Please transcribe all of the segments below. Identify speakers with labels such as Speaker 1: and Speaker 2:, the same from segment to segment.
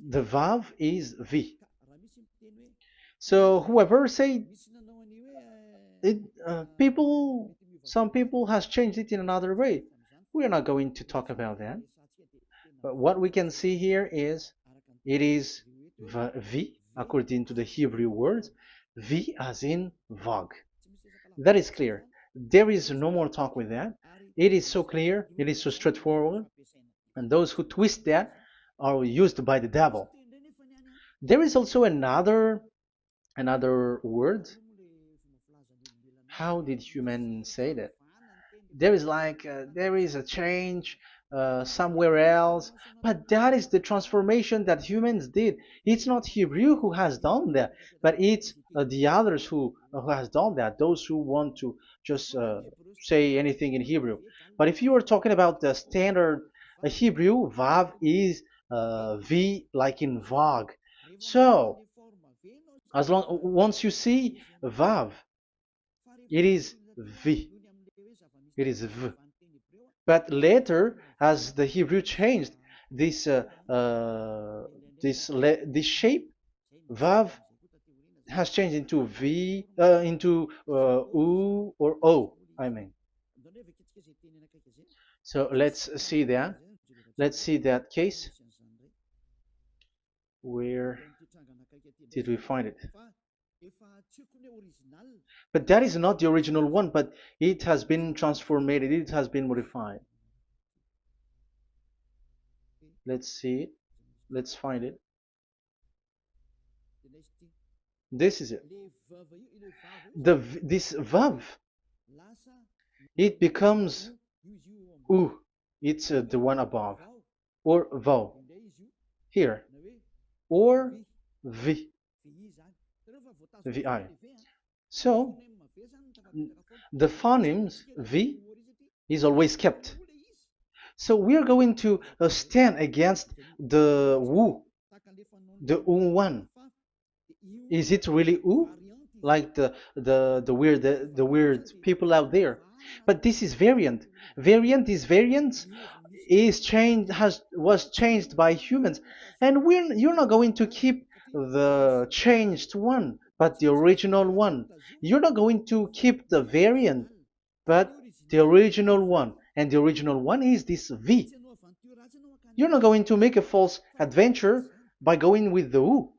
Speaker 1: The Vav is V. So whoever say it, some people has changed it in another way. We are not going to talk about that. But what we can see here is it is V according to the Hebrew words, V as in Vog. That is clear. There is no more talk with that. It is so clear. It is so straightforward. And those who twist that are used by the devil. There is also another word. How did humans say that? There is there is a change somewhere else, but that is the transformation that humans did. It's not Hebrew who has done that, but it's the others who has done that. Those who want to just say anything in Hebrew. But if you are talking about the standard Hebrew, Vav is V like in Vog. So as long once you see Vav, it is V. It is V. But later, as the Hebrew changed, this this shape, Vav, has changed into V, into U or O. I mean. So let's see that. Let's see that case. Where did we find it? But that is not the original one, but it has been transformed, it has been modified. Let's see it. Let's find it. This is it. This vav, it becomes u. It's the one above, or vau here, or v, vi. So the phonemes v is always kept. So we are going to stand against the wu, the one. Is it really u? Like the weird people out there. But this is variant. Variance is changed was changed by humans, and you're not going to keep the changed one, but the original one. You're not going to keep the variant, but the original one, and the original one is this V. You're not going to make a false adventure by going with the U,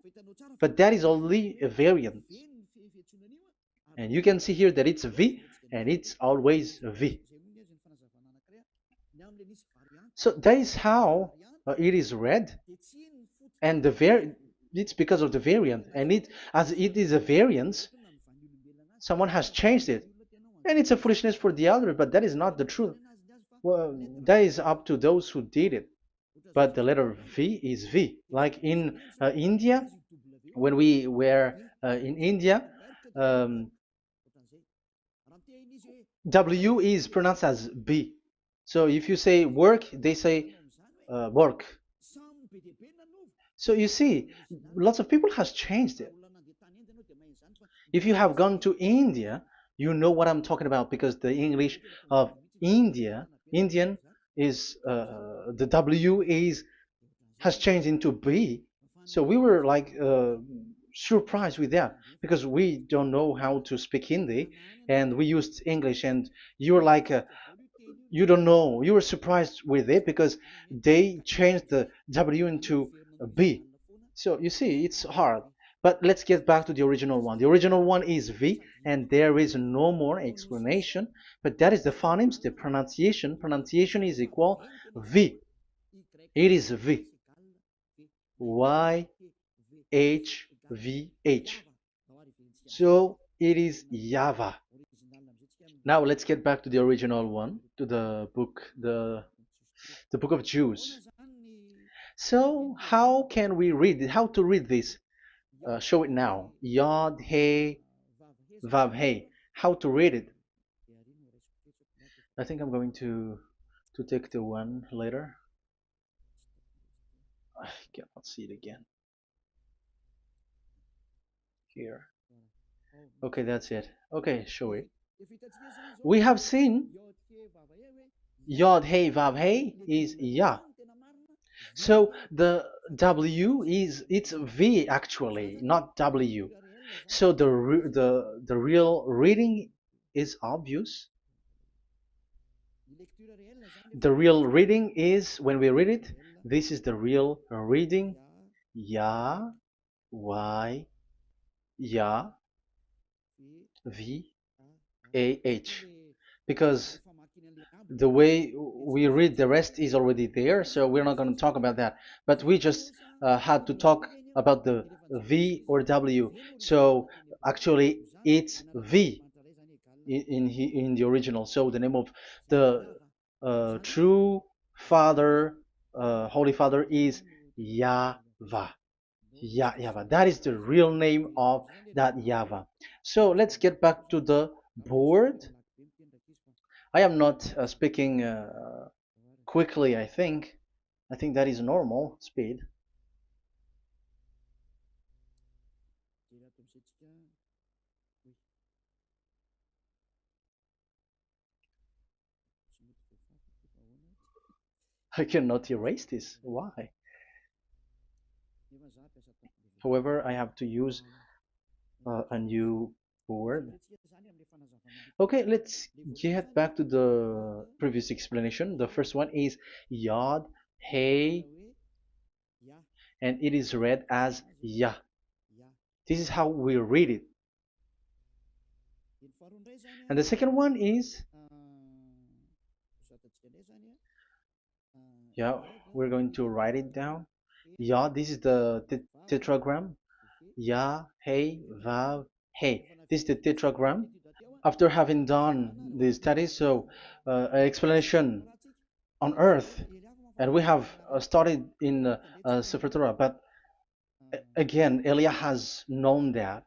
Speaker 1: but that is only a variant. And you can see here that it's a V, and it's always a V. So that is how it is read, and it's because of the variant, and as it is a variance, someone has changed it, and it's a foolishness for the other, but that is not the truth. Well, that is up to those who did it. But the letter V is V. Like in India, when we were in India, W is pronounced as B. So if you say work, they say work. So you see, lots of people has changed it. If you have gone to India, you know what I'm talking about, because the English of Indian is the W is has changed into B. So we were like surprised with that, because we don't know how to speak Hindi, and we used English, and you were like you don't know, you were surprised with it because they changed the W into a B. So you see, it's hard. But let's get back to the original one. The original one is V, and there is no more explanation. But that is the phonemes, the pronunciation. Pronunciation is equal V. It is V. Y H V H. So it is YAHVAH. Now let's get back to the original one, to the book, the book of Jews. So how can we read it? How to read this? Show it now. Yod He Vav He. How to read it? I think I'm going to take the one later. I cannot see it again. Here. Okay, that's it. Okay, show it. We have seen Yod He Vav He is Yah. So the W is it's V actually, not W. So the real reading is obvious. The real reading is when we read it. This is the real reading. Ya, Y, Ya, V, A, H. Because the way we read the rest is already there, so we're not going to talk about that. But we just had to talk about the V or W. So actually, it's V in the original. So the name of the true Father, Holy Father, is YAHVAH. YAHVAH. That is the real name of that YAHVAH. So let's get back to the board. I am not speaking quickly, I think. I think that is normal speed. I cannot erase this. Why? However, I have to use a new board. Okay, let's get back to the previous explanation. The first one is Yod, Hey, and it is read as Yah. This is how we read it. And the second one is, yeah, we're going to write it down. Yah, this is the tetragram. Yah, Hey, Vav, Hey. This is the tetragram. After having done the studies, so an explanation on earth, and we have started in Sefer Torah, but again, Elia has known that.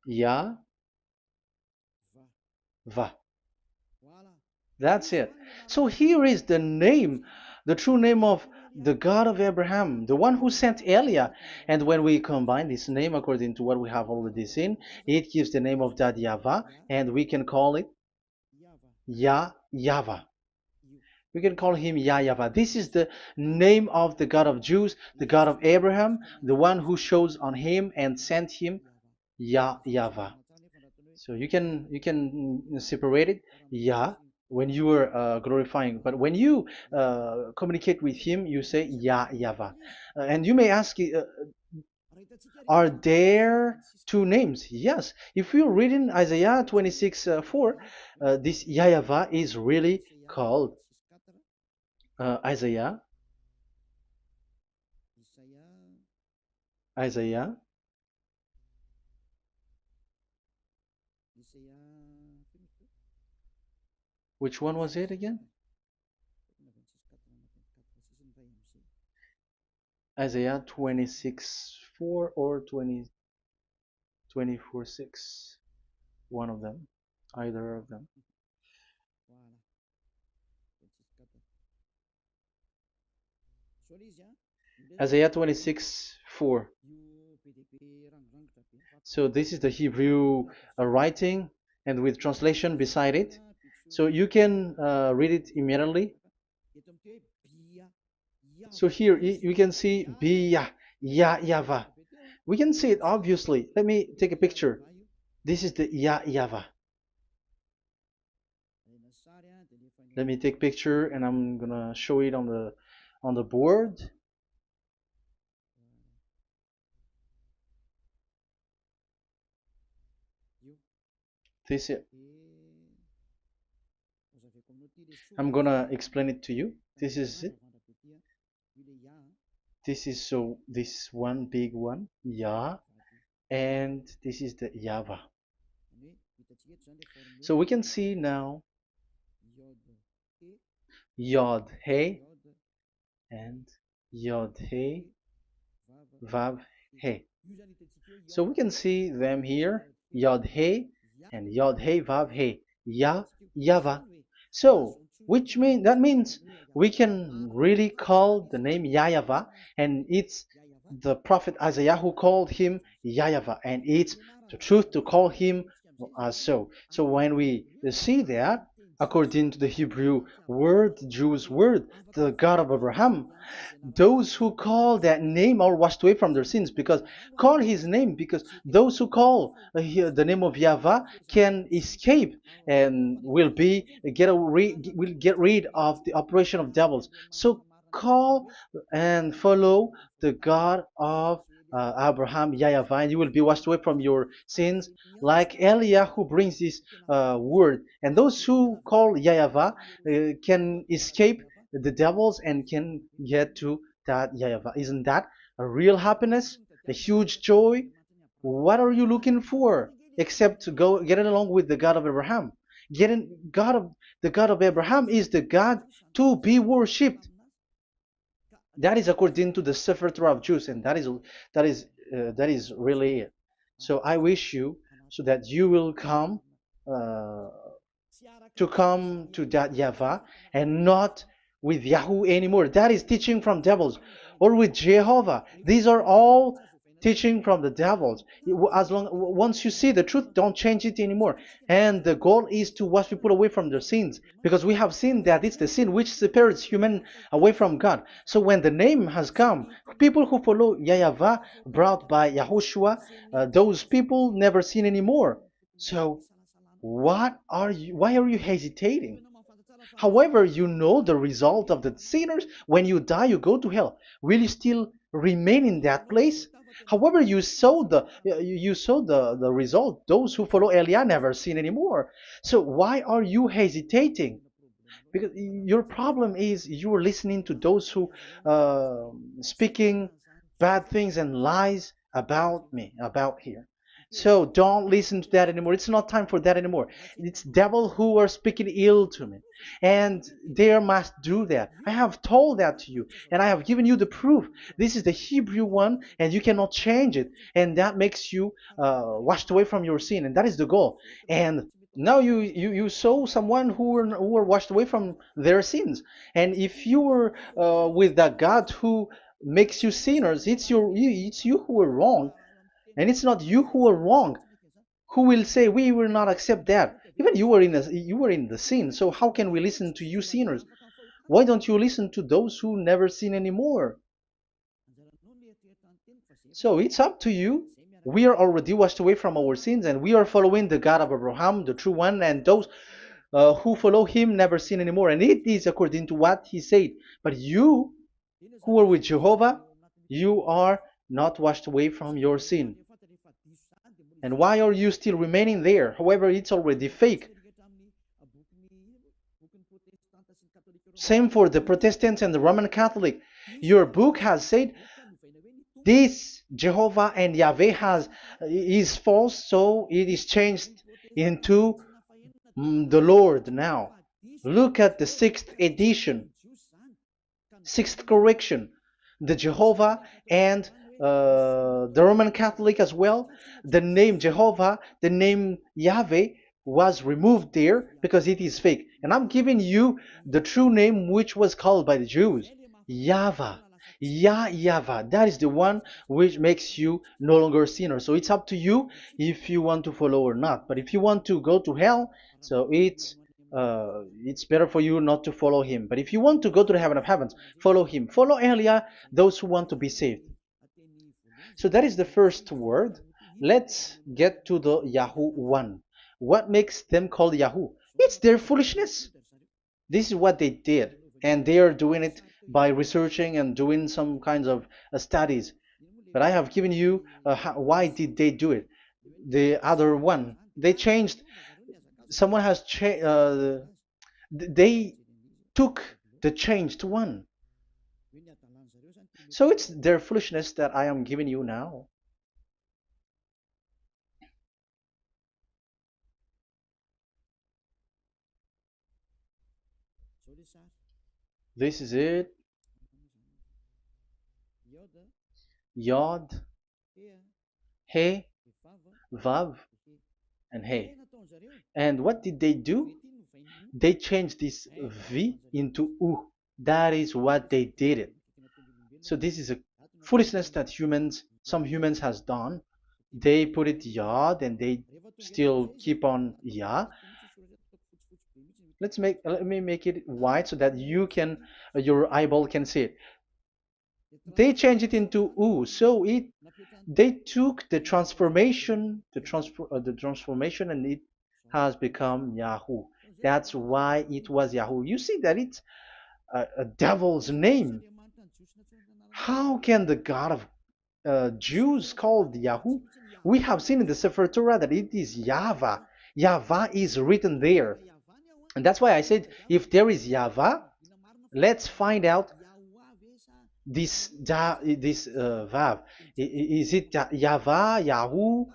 Speaker 1: Yah, Va. That's it. So here is the name, the true name of the God of Abraham, the one who sent Elia. And when we combine this name according to what we have already seen, it gives the name of that Yahvah, and we can call it Yahvah. We can call him YAHVAH. This is the name of the God of Jews, the God of Abraham, the one who shows on him and sent him, YAHVAH. So you can separate it, Yah, when you are glorifying, but when you communicate with him, you say YAHVAH. And you may ask, are there two names? Yes. If you read in Isaiah 26:4, this YAHVAH is really called Isaiah, Isaiah. Which one was it again? Isaiah 26:4 or 24:6. One of them, either of them. Isaiah 26:4. So this is the Hebrew writing, and with translation beside it. So you can read it immediately. So here you can see Biyah, YAHVAH. We can see it obviously. Let me take a picture. This is the YAHVAH. Let me take picture and I'm gonna show it on the board. This is, I'm gonna explain it to you. This is it. This is so this one big one, Yah, and this is the YAHVAH. So we can see now Yod He and Yod He Vav He. So we can see them here, Yod He and Yod He Vav He, YAHVAH. So that means we can really call the name YAHVAH, and it's the prophet Isaiah who called him YAHVAH, and it's the truth to call him as so. So when we see that, according to the Hebrew word, the Jewish word, the God of Abraham. Those who call that name are washed away from their sins, because call his name, because those who call the name of Yahweh can escape and will get rid of the operation of devils. So call and follow the God of Abraham, Yahweh, and you will be washed away from your sins, like Eliah who brings this word. And those who call Yahweh can escape the devils and can get to that Yahweh. Isn't that a real happiness, a huge joy? What are you looking for except to go getting along with the God of Abraham? The God of Abraham is the God to be worshipped. That is according to the Sefer Torah of Jews, and that is really it. So I wish you so that you will uh, come to that Yahweh and not with Yahoo anymore. That is teaching from devils, or with Jehovah. These are all teaching from the devils. As long once you see the truth, don't change it anymore. And the goal is to wash people away from their sins, because we have seen that it's the sin which separates human away from God. So when the name has come, people who follow Yahweh brought by Yahushua, those people never sin anymore. So why are you hesitating? However, you know the result of the sinners. When you die, you go to hell. Will you still remain in that place? However, you saw the result. Those who follow Eliah never sin anymore. So why are you hesitating? Because your problem is you are listening to those who speaking bad things and lies about me, about here. So don't listen to that anymore. It's not time for that anymore. It's devil who are speaking ill to me, and they must do that. I have told that to you, and I have given you the proof. This is the Hebrew one, and you cannot change it, and that makes you washed away from your sin, and that is the goal. And now you saw someone who were washed away from their sins. And if you were with that God who makes you sinners, it's you who are wrong, and it's not you who are wrong. Who will say we will not accept that? Even you were in the sin, so how can we listen to you sinners? Why don't you listen to those who never sin anymore? So it's up to you. We are already washed away from our sins, and we are following the God of Abraham, the true one, and those who follow him never sin anymore. And it is according to what he said. But you who are with Jehovah, you are not washed away from your sin. And why are you still remaining there? However, it's already fake. Same for the Protestants and the Roman Catholic. Your book has said this Jehovah and Yahweh is false, so it is changed into the Lord now. Look at the sixth edition, sixth correction. The Jehovah and the Roman Catholic as well. The name Jehovah, the name Yahweh was removed there because it is fake. And I'm giving you the true name which was called by the Jews, YAHVAH. Yahvah. That is the one which makes you no longer a sinner. So it's up to you if you want to follow or not. But if you want to go to hell, so it's better for you not to follow him. But if you want to go to the heaven of heavens, follow him. Follow Eliah, those who want to be saved. So that is the first word. Let's get to the Yahoo one. What makes them called Yahoo? It's their foolishness. This is what they did, and they are doing it by researching and doing some kinds of studies. But I have given you why did they do it. The other one, they changed. Someone has changed. They took the changed one. So it's their foolishness that I am giving you now. This is it. Yod, He, Vav, and He. And what did they do? They changed this V into U. That is what they did it. So this is a foolishness that some humans has done. They put it Yod and they still keep on Ya. Let me make it white so that your eyeball can see it. They changed it into U, so it they took the transformation, and it has become Yahoo. That's why it was Yahoo. You see that it's a devil's name. How can the God of Jews called Yahoo? We have seen in the Sefer Torah that it is YAHVAH. YAHVAH is written there. And that's why I said, if there is YAHVAH, let's find out this Vav. Is it YAHVAH, Yahoo?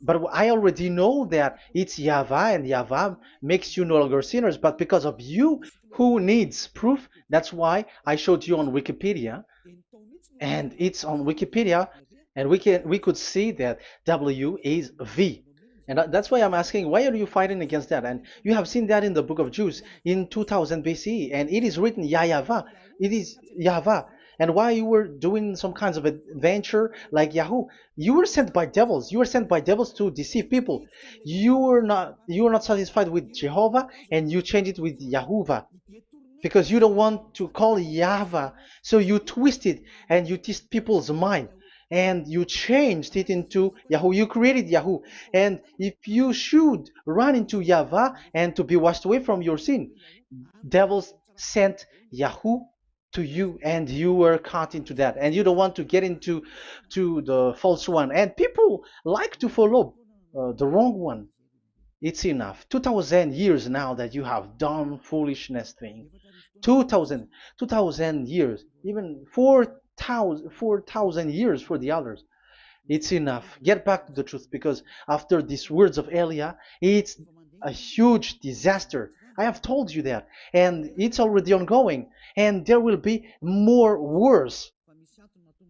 Speaker 1: But I already know that it's YAHVAH, and YAHVAH makes you no longer sinners. But because of you, who needs proof? That's why I showed you on Wikipedia, and it's on Wikipedia, and we could see that W is V. And that's why I'm asking, why are you fighting against that? And you have seen that in the book of Jude in 2000 BCE, and it is written YAHVAH. It is YAHVAH. And why you were doing some kinds of adventure like Yahoo? You were sent by devils. You were sent by devils to deceive people. You were not satisfied with Jehovah, and you changed it with Yahuwah because you don't want to call YAHVAH. So you twist it and you twist people's mind, and you changed it into Yahoo. You created Yahoo. And if you should run into YAHVAH and to be washed away from your sin, devils sent Yahoo to you, and you were caught into that, and you don't want to get into the false one, and people like to follow the wrong one. It's enough. 2000 years now that you have done foolishness thing. 2000 years, even 4,000 years for the others. It's enough. Get back to the truth, because after these words of Elia, it's a huge disaster. I have told you that, and it's already ongoing, and there will be more worse.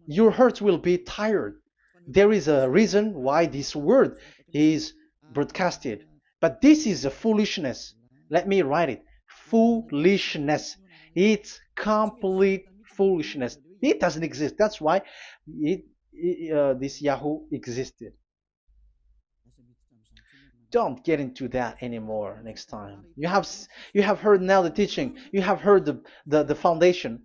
Speaker 1: Your hearts will be tired. There is a reason why this word is broadcasted, but this is a foolishness. Let me write it. Foolishness. It's complete foolishness. It doesn't exist. That's why this Yahoo existed. Don't get into that anymore next time. You have heard now the teaching. You have heard the foundation.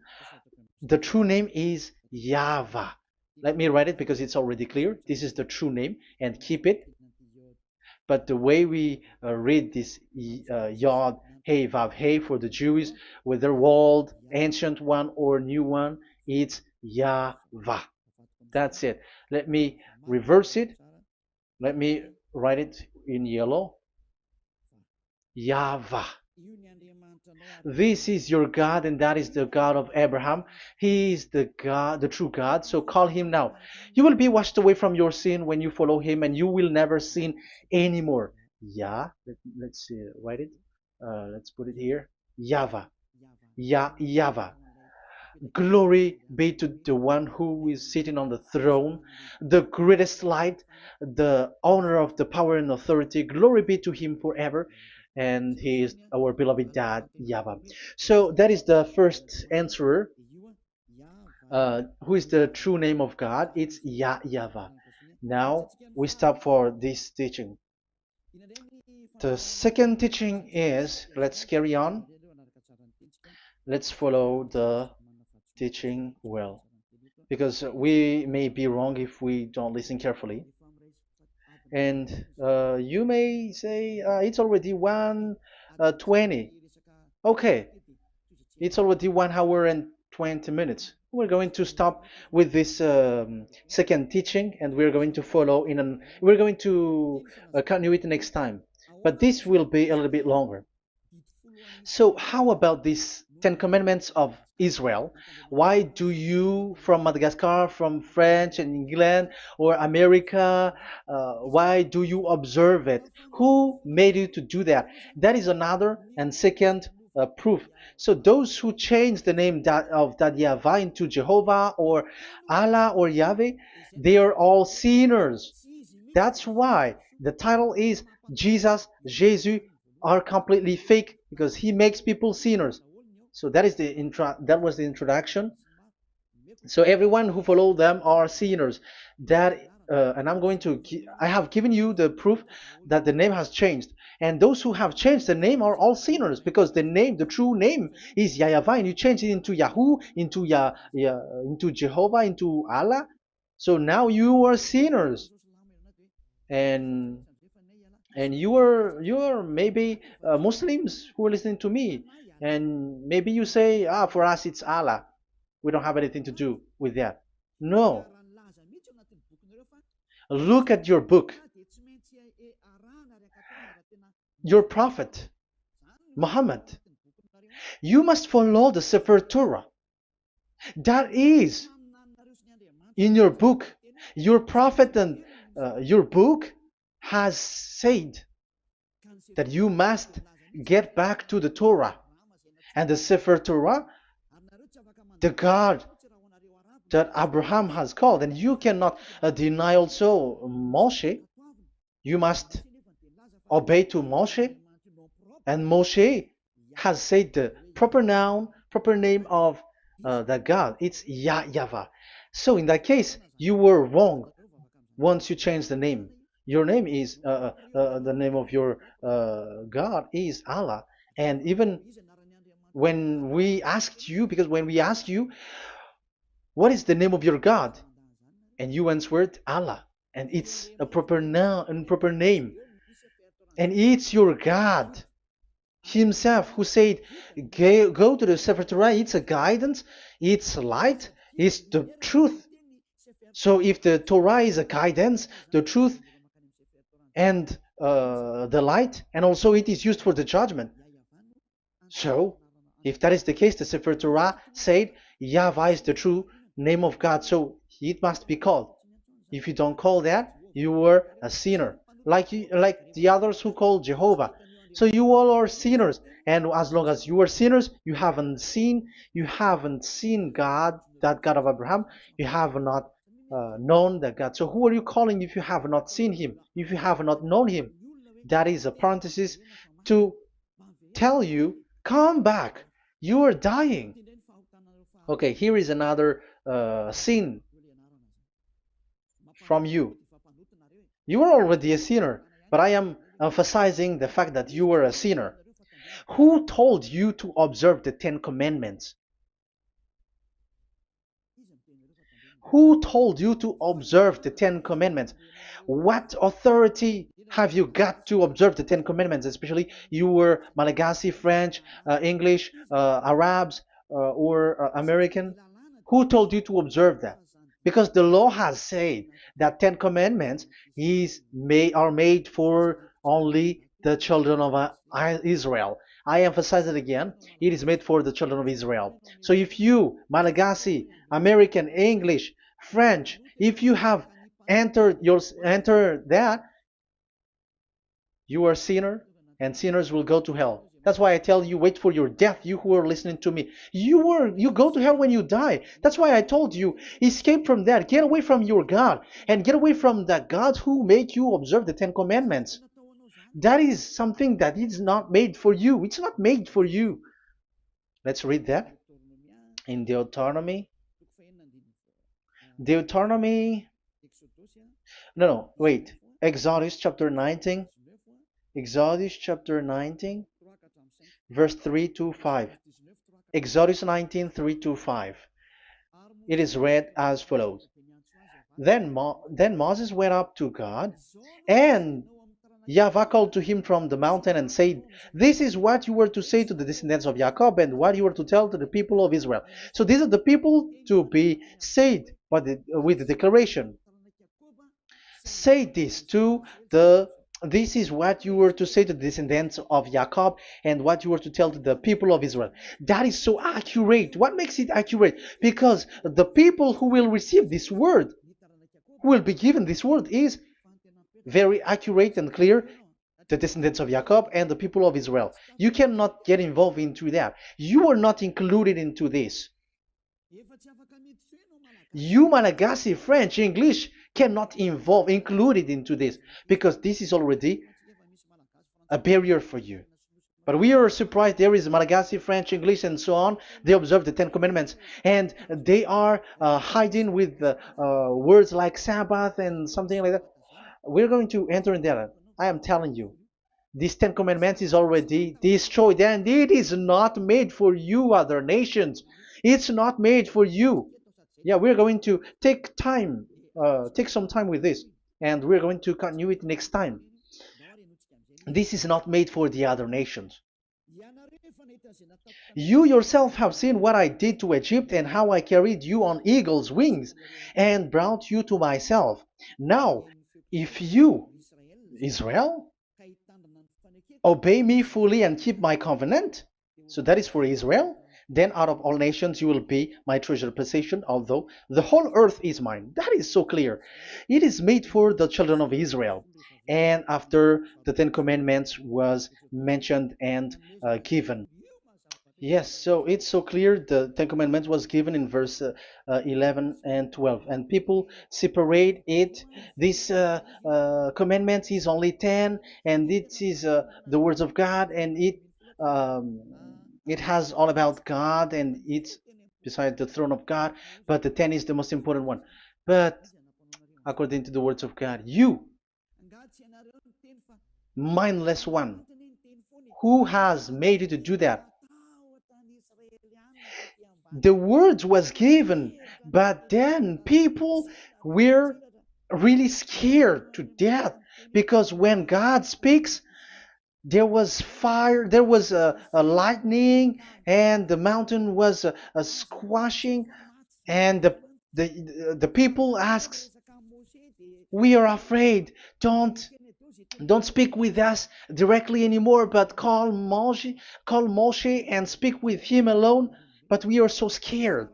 Speaker 1: The true name is YAHVAH. Let me write it because it's already clear. This is the true name, and keep it. But the way we read this Yod, Hey, Vav, Hey for the Jews, whether old, ancient one, or new one, it's YAHVAH. That's it. Let me reverse it. Let me write it in yellow. YAHVAH. This is your God, and that is the God of Abraham. He is the God, the true God. So call him now. You will be washed away from your sin when you follow him, and you will never sin anymore. Let's see, write it. Let's put it here. YAHVAH. YAHVAH. Glory be to the one who is sitting on the throne, the greatest light, the owner of the power and authority. Glory be to him forever. And he is our beloved dad, YAHVAH. So that is the first answer. Who is the true name of God? It's YAHVAH. Now we stop for this teaching. The second teaching is, let's carry on. Let's follow the teaching well, because we may be wrong if we don't listen carefully. And you may say it's already 1:20. Okay, it's already 1 hour and 20 minutes. We're going to stop with this second teaching, and we're going to follow we're going to continue it next time, but this will be a little bit longer. So how about these 10 commandments of Israel? Why do you from Madagascar, from France and England or America, why do you observe it? Who made you to do that? That is another and second proof. So those who change the name of that YAHVAH into Jehovah or Allah or Yahweh, they are all sinners. That's why the title is Jesus are completely fake, because he makes people sinners. So that is that was the introduction. So everyone who follow them are sinners. That and I have given you the proof that the name has changed. And those who have changed the name are all sinners, because the true name is YAHVAH, and you change it into Yahoo, into Jehovah, into Allah. So now you are sinners, and you are maybe Muslims who are listening to me, and maybe you say, for us it's Allah. We don't have anything to do with that. No, look at your book. Your prophet, Muhammad. You must follow the Sefer Torah. That is in your book. Your prophet and your book has said that you must get back to the Torah. And the Sefer Torah, the God that Abraham has called. And you cannot deny also Moshe. You must obey to Moshe. And Moshe has said the proper name of the God. It's YAHVAH. So in that case, you were wrong once you change the name. Your name is, the name of your God is Allah. And even when we asked you, because when we asked you, what is the name of your God? And you answered Allah. And it's a proper name. And it's your God Himself who said, go to the Sefer Torah. It's a guidance, it's light, it's the truth. So if the Torah is a guidance, the truth, and the light, and also it is used for the judgment. So if that is the case, the Sefer Torah said YAHVAH is the true name of God, so it must be called. If you don't call that, you were a sinner, like the others who call Jehovah. So you all are sinners, and as long as you are sinners, you haven't seen God, that God of Abraham. You have not known that God. So who are you calling if you have not seen Him? If you have not known Him? That is a parenthesis to tell you, come back. You are dying. Okay, here is another sin from you. You are already a sinner, but I am emphasizing the fact that you were a sinner. Who told you to observe the 10 Commandments? Who told you to observe the 10 Commandments? What authority have you got to observe the 10 Commandments? Especially you were Malagasy, French, English, Arabs, or American. Who told you to observe that? Because the law has said that 10 Commandments are made for only the children of Israel. I emphasize it again. It is made for the children of Israel. So if you, Malagasy, American, English, French, if you have entered that, you are a sinner, and sinners will go to hell. That's why I tell you, wait for your death, you who are listening to me. You go to hell when you die. That's why I told you, escape from that. Get away from your God, and get away from the God who made you observe the 10 Commandments. That is something that is not made for you. It's not made for you. Let's read that in Deuteronomy. Wait. Exodus chapter 19. Exodus chapter 19, verse 3 to 5. Exodus 19, 3 to 5. It is read as follows. Then Moses went up to God, and YAHVAH called to him from the mountain and said, this is what you were to say to the descendants of Jacob, and what you were to tell to the people of Israel. So these are the people to be saved with the declaration. Say this this is what you were to say to the descendants of Jacob, and what you were to tell to the people of Israel. That is so accurate. What makes it accurate? Because the people who will receive this word, who will be given this word, is very accurate and clear. The descendants of Jacob and the people of Israel. You cannot get involved into that. You are not included into this. You, Malagasy, French, English, cannot included into this, because this is already a barrier for you. But we are surprised there is Malagasy, French, English, and so on. They observe the Ten Commandments, and they are hiding with words like Sabbath and something like that. We're going to enter in there. I am telling you, this Ten Commandments is already destroyed, and it is not made for you, other nations. It's not made for you. Yeah, we're going to take some time with this, and we're going to continue it next time. This is not made for the other nations. You yourself have seen what I did to Egypt and how I carried you on eagle's wings and brought you to myself. Now, if you, Israel, obey me fully and keep my covenant, so that is for Israel, then out of all nations you will be my treasured possession, although the whole earth is mine. That is so clear. It is made for the children of Israel. And after the Ten Commandments was mentioned and given. Yes, so it's so clear. The Ten Commandments was given in verse 11 and 12, and people separate it. This commandment is only 10, and it is the words of God, and um, it has all about God, and it's beside the throne of God. But the 10 is the most important one. But according to the words of God, you, mindless one, who has made you to do that? The words was given, but then people were really scared to death because when God speaks, there was fire, there was a lightning, and the mountain was a squashing, and the people asks, "We are afraid. Don't speak with us directly anymore, but call Moshe and speak with him alone." But we are so scared.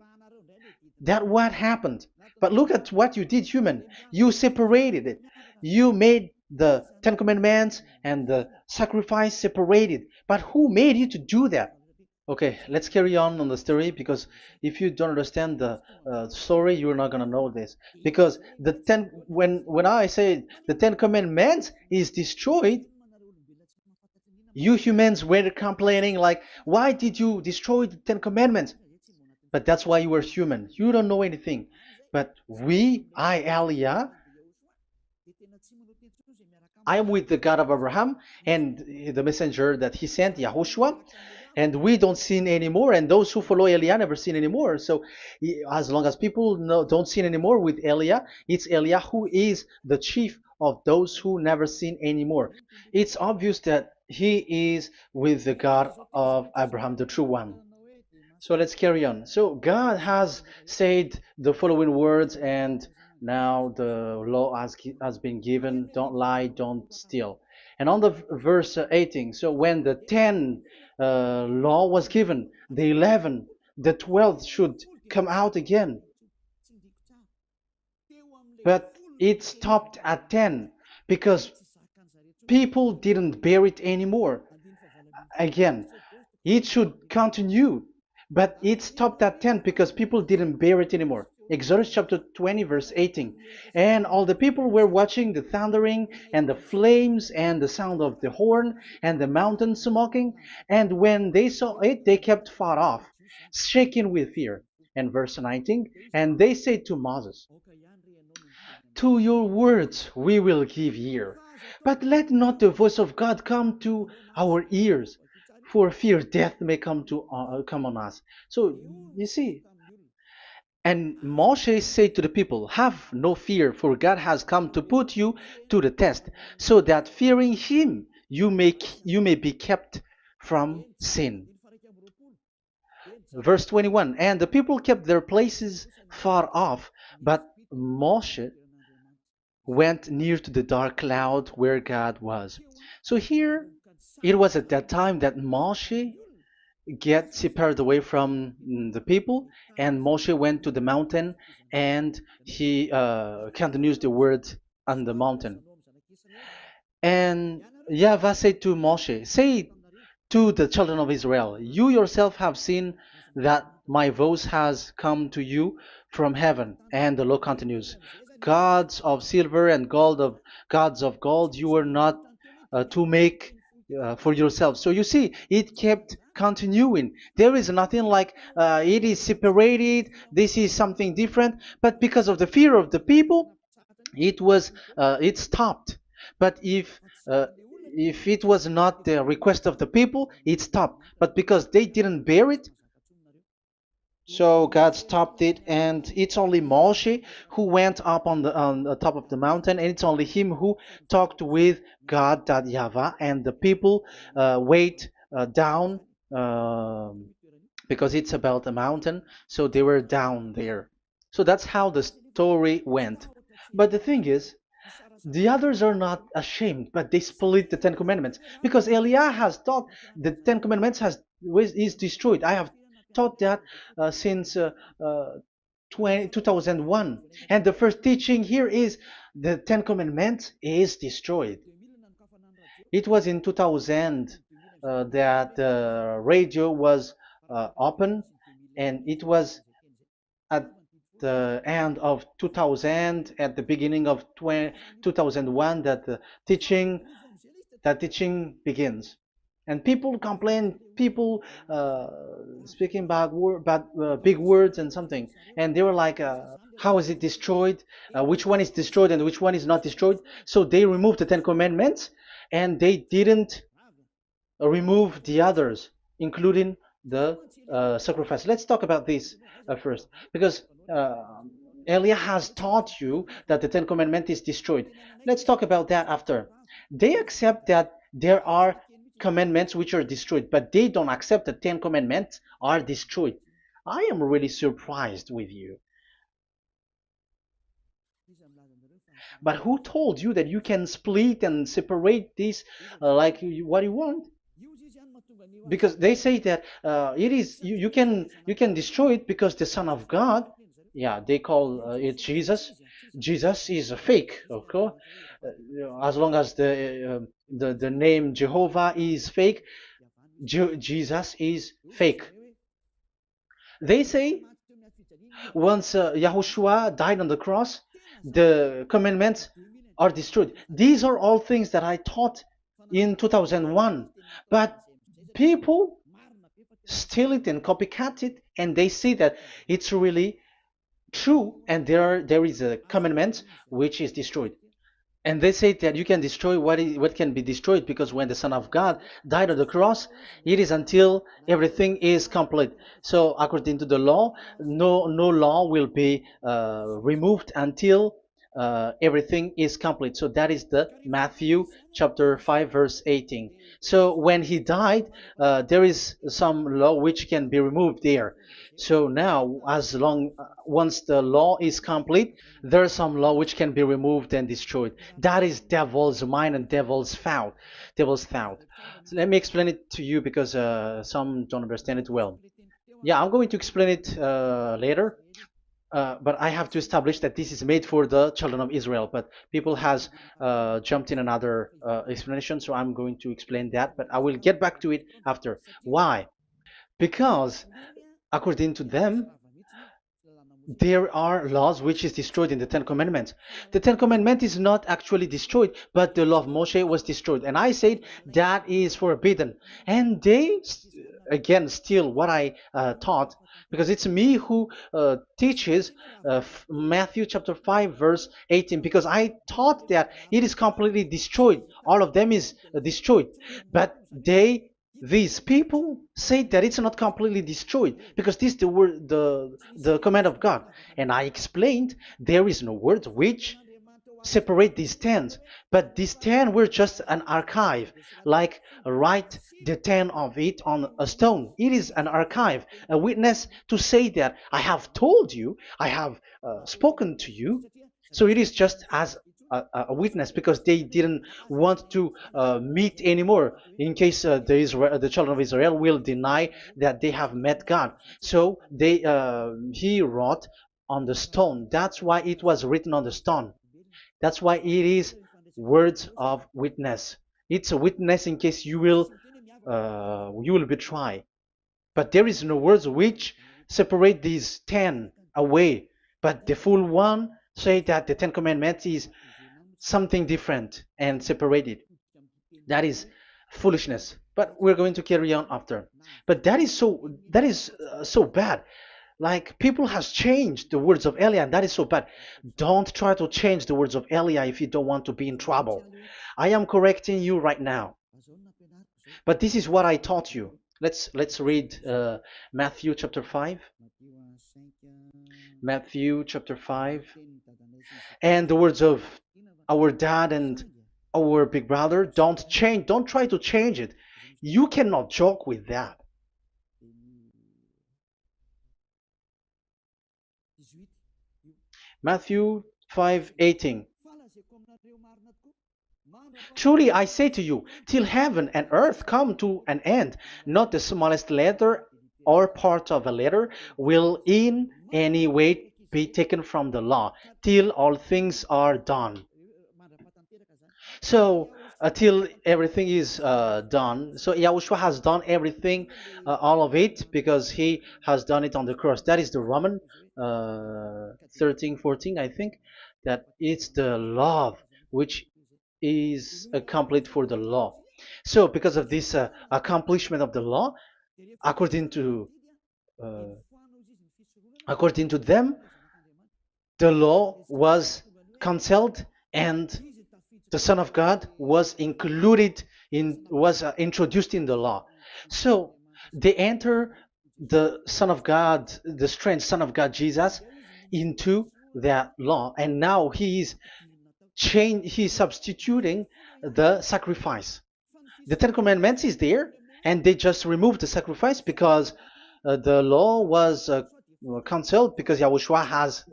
Speaker 1: That what happened. But look at what you did, human. You separated it. You made the Ten Commandments and the sacrifice separated. But who made you to do that? Okay, let's carry on the story because if you don't understand the story, you're not gonna know this. Because when I say the Ten Commandments is destroyed, you humans were complaining like, why did you destroy the Ten Commandments? But that's why you were human. You don't know anything. But Elia, I am with the God of Abraham and the messenger that he sent, YAHOSHUAH, and we don't sin anymore, and those who follow Elia never sin anymore. So as long as people don't sin anymore with Elia, it's Elia who is the chief of those who never sin anymore. It's obvious that he is with the God of Abraham, the true one. So let's carry on. So God has said the following words, and now the law has been given: don't lie, don't steal. And on the verse 18, so when the 10 law was given, the 11, the 12th should come out again. But it stopped at 10 because people didn't bear it anymore. Again, it should continue, but it stopped at 10 because people didn't bear it anymore. Exodus chapter 20, verse 18. And all the people were watching the thundering and the flames and the sound of the horn and the mountain smoking. And when they saw it, they kept far off, shaking with fear. And verse 19, and they said to Moses, to your words we will give ear, but let not the voice of God come to our ears, for fear death may come on us. So you see, and Moshe said to the people, have no fear, for God has come to put you to the test, so that fearing him you may be kept from sin. Verse 21, and the people kept their places far off, but Moshe went near to the dark cloud where God was. So here, it was at that time that Moshe get separated away from the people, and Moshe went to the mountain, and he continues the word on the mountain. And YAHVAH said to Moshe, say to the children of Israel, you yourself have seen that my voice has come to you from heaven. And the law continues, gods of silver and gods of gold you were not to make for yourself. So you see, it kept continuing. There is nothing like it is separated. This is something different. But because of the fear of the people, it stopped. But if it was not the request of the people, it stopped. But because they didn't bear it, so God stopped it, and it's only Moshe who went up on the top of the mountain, and it's only him who talked with God, that YAHVAH, and the people wait down, because it's about a mountain, so they were down there. So that's how the story went. But the thing is, the others are not ashamed, but they split the Ten Commandments because Eliah has taught the Ten Commandments is destroyed. I have taught that since 2001, and the first teaching here is the Ten Commandments is destroyed. It was in 2000 that the radio was open, and it was at the end of 2000, at the beginning of 2001, that the teaching begins. And people complain, people speaking bad big words and something, and they were like, how is it destroyed? Which one is destroyed and which one is not destroyed? So they removed the Ten Commandments, and they didn't remove the others, including the sacrifice. Let's talk about this first, because Elia has taught you that the Ten Commandments is destroyed. Let's talk about that after. They accept that there are commandments which are destroyed, but they don't accept that 10 commandments are destroyed. I am really surprised with you. But who told you that you can split and separate this what you want? Because they say that it is you can destroy it because the Son of God, yeah, they call it Jesus. Jesus is a fake, okay? As long as the name Jehovah is fake, Jesus is fake. They say once Yahushua died on the cross, the commandments are destroyed. These are all things that I taught in 2001, but people steal it and copycat it, and they see that it's really true, and there is a commandment which is destroyed. And they say that you can destroy what can be destroyed, because when the Son of God died on the cross, it is until everything is complete. So according to the law, no law will be removed until everything is complete. So that is the Matthew chapter 5 verse 18. So when he died, there is some law which can be removed there. So now, as long once the law is complete, there is some law which can be removed and destroyed. That is devil's mind and devil's thought. Devil's thought. So let me explain it to you, because some don't understand it well. Yeah, I'm going to explain it later. But I have to establish that this is made for the children of Israel. But people has jumped in another explanation, so I'm going to explain that. But I will get back to it after. Why? Because according to them, there are laws which is destroyed in the Ten Commandments. The Ten Commandment is not actually destroyed, but the law of Moshe was destroyed. And I said that is forbidden. And they, again, steal what I taught, because it's me who teaches Matthew chapter 5 verse 18, because I taught that it is completely destroyed. All of them is destroyed. But these people say that it's not completely destroyed, because this is the word, the command of God. And I explained there is no word which separate these 10, but these 10 were just an archive, like write the 10 of it on a stone. It is an archive, a witness to say that I have told you, I have spoken to you. So it is just as a witness, because they didn't want to meet anymore, in case the children of Israel will deny that they have met God. So he wrote on the stone. That's why it was written on the stone. That's why it is words of witness. It's a witness in case you will betray. But there is no words which separate these 10 away. But the full one say that the Ten Commandments is something different and separated. That is foolishness. But we're going to carry on after. But that is so bad. Like people has changed the words of Elia, and that is so bad. Don't try to change the words of Elia if you don't want to be in trouble. I am correcting you right now. But this is what I taught you. Let's read Matthew chapter 5. Matthew chapter 5. And the words of our dad and our big brother, don't try to change it. You cannot joke with that. Matthew 5:18. Truly I say to you, till heaven and earth come to an end, not the smallest letter or part of a letter will in any way be taken from the law, till all things are done. So until everything is done, so Yahushua has done everything, all of it, because he has done it on the cross. That is the Roman 13, 14, I think, that it's the love which is complete for the law. So because of this accomplishment of the law, according to uh, according to them, the law was cancelled and the Son of God was included in was introduced in the law. So they enter the Son of God, the strange Son of God Jesus, into that law, and now he's substituting the sacrifice. The Ten Commandments is there, and they just removed the sacrifice because the law was cancelled because Yahushua has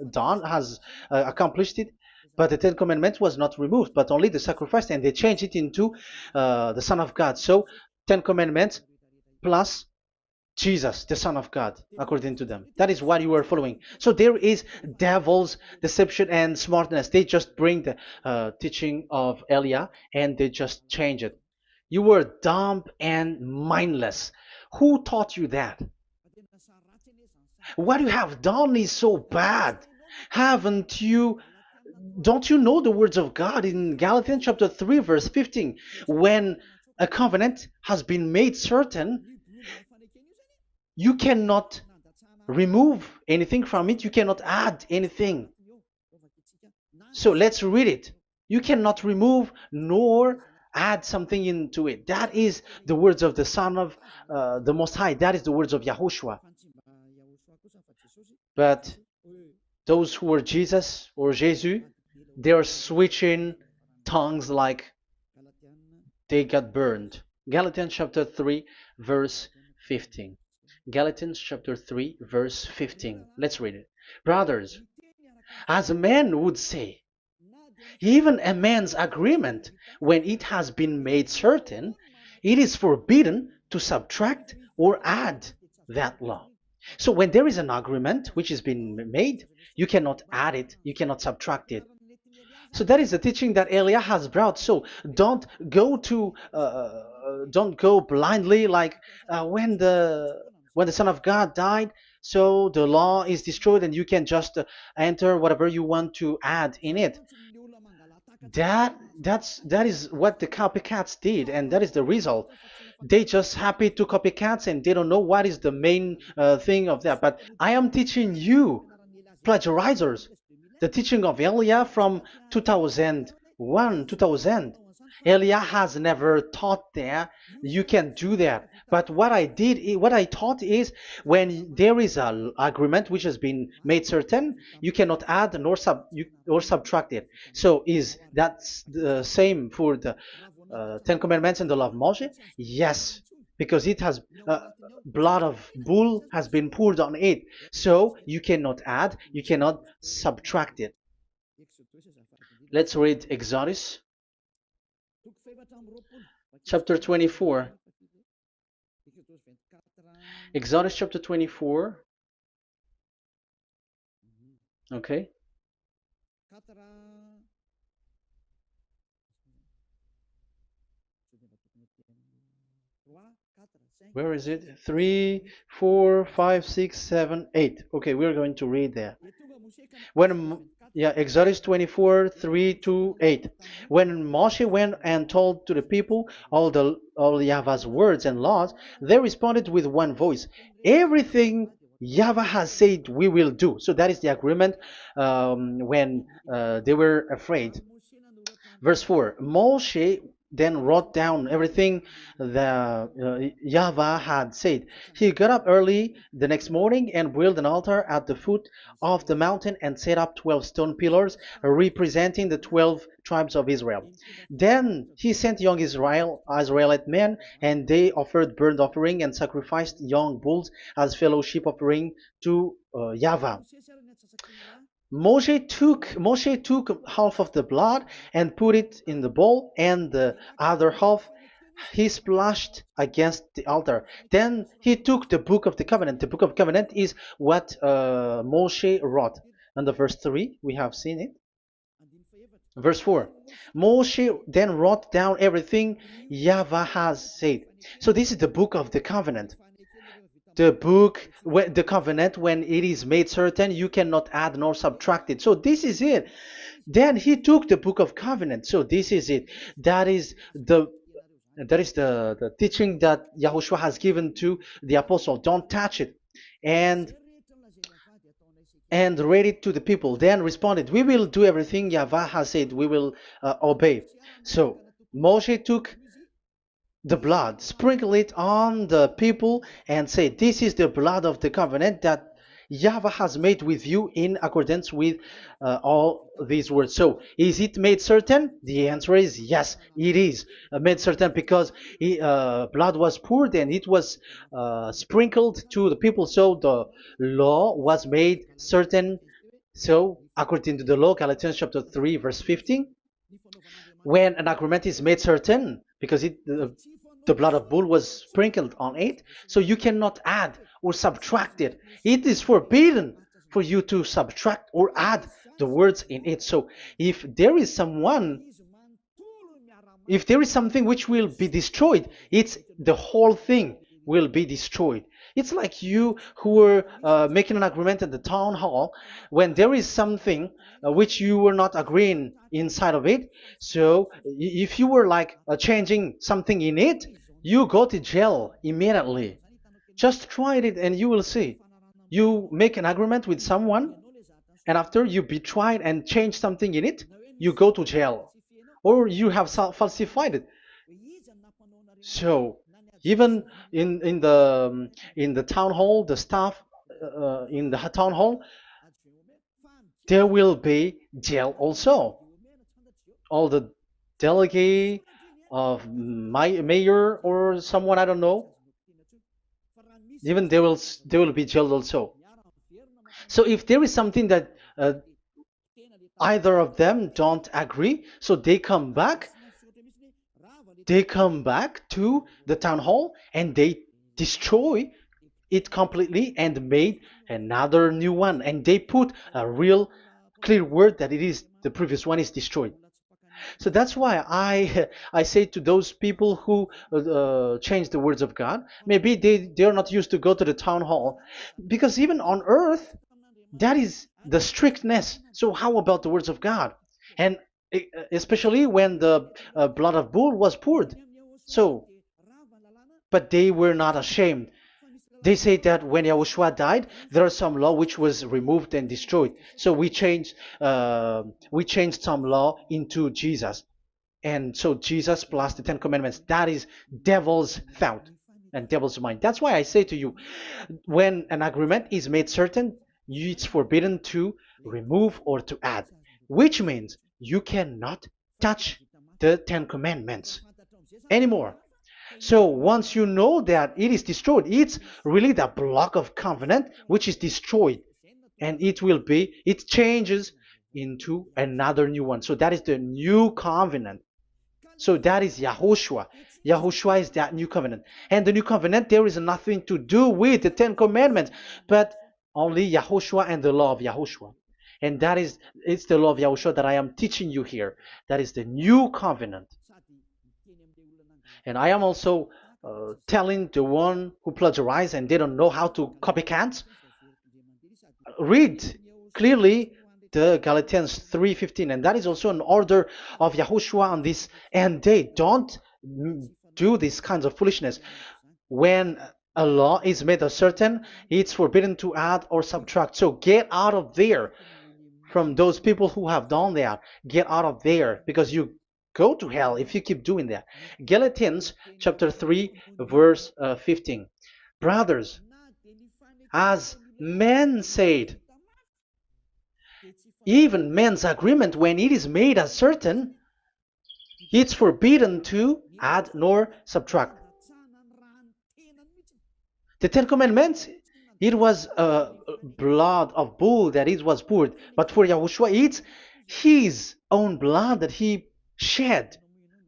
Speaker 1: accomplished it. But the Ten Commandments was not removed, but only the sacrifice, and they changed it into the Son of God. So Ten Commandments plus Jesus, the Son of God, according to them. That is what you are following. So there is devil's deception and smartness. They just bring the teaching of Elia and they just change it. You were dumb and mindless. Who taught you that? What you have done is so bad. Haven't you? Don't you know the words of God in Galatians chapter 3, verse 15? When a covenant has been made certain, you cannot remove anything from it, you cannot add anything. So let's read it. You cannot remove nor add something into it. That is the words of the Son of the Most High. That is the words of Yahushua. But those who were Jesus or Jesus, they are switching tongues like they got burned. Galatians chapter 3, verse 15. Galatians chapter 3, verse 15. Let's read it. Brothers, as a man would say, even a man's agreement, when it has been made certain, it is forbidden to subtract or add that law. So when there is an agreement which has been made, you cannot add it, you cannot subtract it. So that is the teaching that Elia has brought. So don't go blindly like when the Son of God died. So the law is destroyed, and you can just enter whatever you want to add in it. That is what the copycats did, and that is the result. They just happy to copycats, and they don't know what is the main thing of that. But I am teaching you, plagiarizers, the teaching of Elia from 2001, 2000. Elia has never taught there. You can do that. But what I taught is when there is an agreement which has been made certain, you cannot add or subtract it. So is that the same for the Ten Commandments and the law of Moshe? Yes, because it has blood of bull has been poured on it. So you cannot add, you cannot subtract it. Let's read Exodus chapter 24. Exodus chapter 24. Okay. Where is it? 3, 4, 5, 6, 7, 8. Okay, we're going to read there. Yeah, Exodus 24, 3 to 8. When Moshe went and told to the people all Yahweh's words and laws, they responded with one voice. Everything Yahweh has said we will do. So that is the agreement when they were afraid. Verse 4, Moshe then wrote down everything that Yahweh had said. He got up early the next morning and built an altar at the foot of the mountain and set up 12 stone pillars representing the 12 tribes of Israel. Then he sent young Israelite men, and they offered burnt offering and sacrificed young bulls as fellowship offering to Yahweh. Moshe took half of the blood and put it in the bowl, and the other half he splashed against the altar. Then he took the book of the covenant. The book of covenant is what Moshe wrote. And the verse 3, we have seen it. Verse 4, Moshe then wrote down everything Yahweh has said. So this is the book of the covenant. The covenant, when it is made certain, you cannot add nor subtract it. So this is it. Then he took the book of covenant. So this is it. That is the teaching that Yahushua has given to the apostle. Don't touch it. And read it to the people. Then responded, we will do everything Yahweh has said. We will obey. So Moshe took the blood, sprinkle it on the people, and say, this is the blood of the covenant that Yahweh has made with you in accordance with all these words. So, is it made certain? The answer is yes, it is made certain, because blood was poured and it was sprinkled to the people. So, the law was made certain. So, according to the law, Galatians chapter 3, verse 15, when an agreement is made certain, because the blood of bull was sprinkled on it, so you cannot add or subtract it. It is forbidden for you to subtract or add the words in it. So if there is something which will be destroyed, it's the whole thing will be destroyed. It's like you who were making an agreement at the town hall, when there is something which you were not agreeing inside of it. So if you were like changing something in it, you go to jail immediately. Just try it and you will see. You make an agreement with someone, and after you betray and change something in it, you go to jail, or you have falsified it. So even in the town hall, the staff in the town hall, there will be jail also. All the delegate of my mayor or someone, I don't know, even they will be jailed also. So if there is something that either of them don't agree, so they come back to the town hall and they destroy it completely and made another new one, and they put a real clear word that it is the previous one is destroyed. So that's why I say to those people who change the words of God, maybe they're not used to go to the town hall, because even on earth that is the strictness. So how about the words of God? And especially when the blood of bull was poured. So, but they were not ashamed. They say that when Yahushua died, there are some law which was removed and destroyed. So we changed some law into Jesus, and so Jesus plus the Ten Commandments. That is devil's thought and devil's mind. That's why I say to you, when an agreement is made certain, it's forbidden to remove or to add, which means you cannot touch the Ten Commandments anymore. So once you know that it is destroyed, it's really the block of covenant which is destroyed, and it changes into another new one. So that is the new covenant. So that is Yahushua. Yahushua is that new covenant. And the new covenant, there is nothing to do with the Ten Commandments, but only Yahushua and the law of Yahushua. And it's the law of Yahushua that I am teaching you here. That is the new covenant. And I am also telling the one who plagiarized and they don't know how to copycat, read clearly the Galatians 3:15, and that is also an order of Yahushua on this end day. Don't do these kinds of foolishness. When a law is made uncertain, it's forbidden to add or subtract. So get out of there from those people who have done that. Get out of there, because you go to hell if you keep doing that. Galatians chapter 3 verse 15. Brothers, as men said, even men's agreement, when it is made uncertain, it's forbidden to add nor subtract. The Ten Commandments, it was blood of bull that it was poured, but for Yahushua, it's his own blood that he shed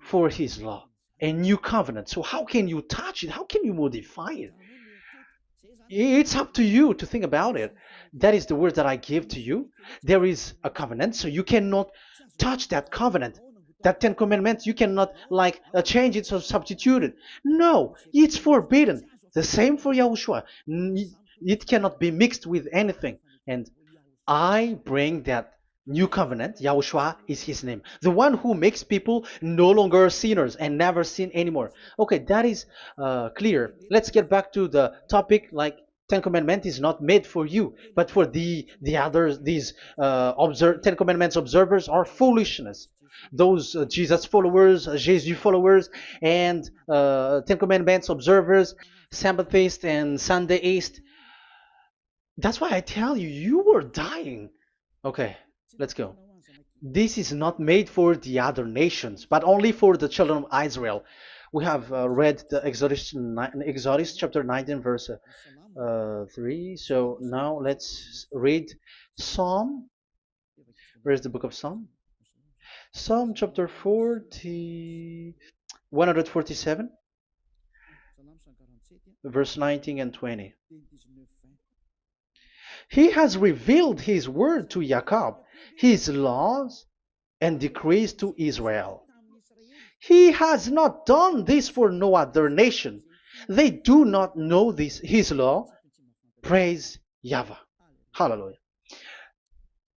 Speaker 1: for his law, a new covenant. So how can you touch it? How can you modify it? It's up to you to think about it. That is the word that I give to you. There is a covenant, so you cannot touch that covenant. That Ten Commandments, you cannot change it or substitute it. No, it's forbidden. The same for Yahushua. It cannot be mixed with anything. And I bring that new covenant. Yahushua is his name. The one who makes people no longer sinners and never sin anymore. Okay, that is clear. Let's get back to the topic. Ten Commandments is not made for you, but for the others. These Ten Commandments observers are foolishness. Those Jesus followers, Jesus followers, and Ten Commandments observers, Sabbathists and Sundayist. That's why I tell you, you were dying. Okay, let's go. This is not made for the other nations, but only for the children of Israel. We have read the Exodus chapter 19, verse 3. So now let's read Psalm. Where's the book of Psalm? Psalm chapter 147, verse 19 and 20. He has revealed his word to Jacob, his laws and decrees to Israel. He has not done this for no other nation. They do not know this, his law. Praise YAHVAH. Hallelujah.